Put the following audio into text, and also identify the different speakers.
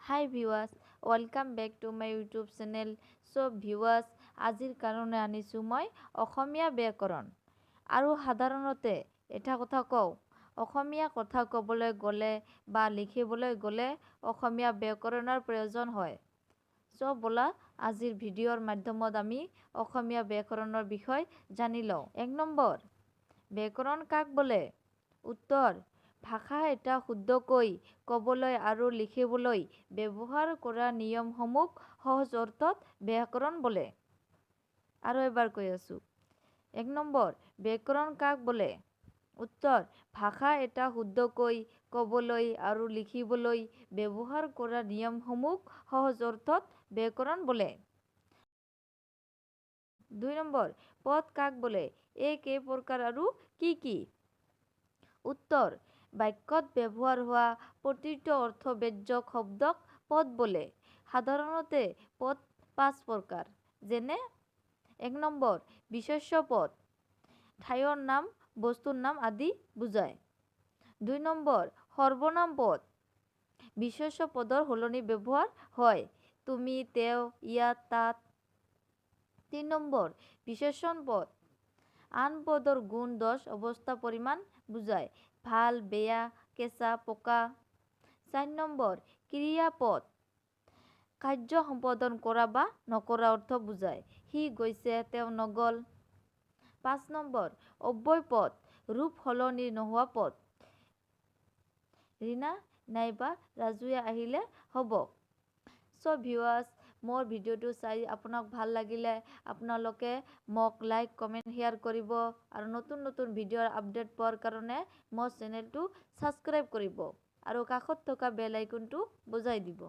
Speaker 1: Hi viewers, welcome back to my YouTube channel. So viewers, আজিৰ কাৰণে আনিছো মই অসমীয়া ব্যাকৰণ আৰু সাধাৰণতে এটা কথা কওঁ অসমীয়া কথা ক'বলৈ গ'লে বা লিখিবলৈ গ'লে অসমীয়া ব্যাকৰণৰ প্ৰয়োজন হয়। So বলা আজিৰ ভিডিঅ'ৰ মাধ্যমত আমি অসমীয়া ব্যাকৰণৰ বিষয় জানি লওঁ। 1 নম্বৰ ব্যাকৰণ কাক বোলে? উত্তৰ ভাষা এটা শুদ্ধকৈ ক'বলৈ আৰু লিখিবলৈ ব্যৱহাৰ কৰা নিয়মসমূহ সহজ অৰ্থত ব্যাকৰণ বোলে। আৰু এবাৰ কৈ আছো 1 নম্বৰ ব্যাকৰণ কাক বোলে? উত্তৰ ভাষা এটা শুদ্ধকৈ ক'বলৈ আৰু লিখিবলৈ ব্যৱহাৰ কৰা নিয়মসমূহ সহজ অৰ্থত ব্যাকৰণ বোলে। 2 নম্বৰ পদ কাক বোলে? এই কেই প্ৰকাৰ আৰু কি কি? উত্তৰ বাক্যত ব্যৱহাৰ হোৱা প্ৰতিটো অৰ্থবাচক শব্দক পদ বোলে। সাধাৰণতে পদ 5 প্ৰকাৰ। যেনে 1 নম্বৰ বিশেষ্য পদ ঠাইৰ নাম বস্তুৰ নাম আদি বুজায়। 2 নম্বৰ সৰ্বনাম পদ বিশেষ্য পদৰ সলনি ব্যৱহাৰ হয়। তুমি, তেওঁ, ইয়াত, তাত। 3 নম্বৰ বিশেষণ পদ আন পদৰ গুণ দোষ অৱস্থা পৰিমাণ বুজায়। ভাল, বেয়া, কেঁচা, পকা। 4 নম্বৰ ক্ৰিয়া পদ কাৰ্য সম্পাদন কৰা বা নকৰা অৰ্থ বুজায়। সি গৈছে, তেওঁ নগ'ল। 5 নম্বৰ অব্যয় পদ ৰূপ সলনি নোহোৱা পদ। ৰীনা নাইবা ৰাজুৱে আহিলে হ'ব। So viewers, মোৰ ভিডিঅ'টো চাই আপোনাক ভাল লাগিলে আপোনালোকে মোক লাইক, কমেণ্ট, শ্বেয়াৰ কৰিব আৰু নতুন নতুন ভিডিঅ'ৰ আপডেট পোৱাৰ কাৰণে মোৰ চেনেলটো ছাবস্ক্ৰাইব কৰিব আৰু কাষত থকা বেল আইকনটো বজাই দিব।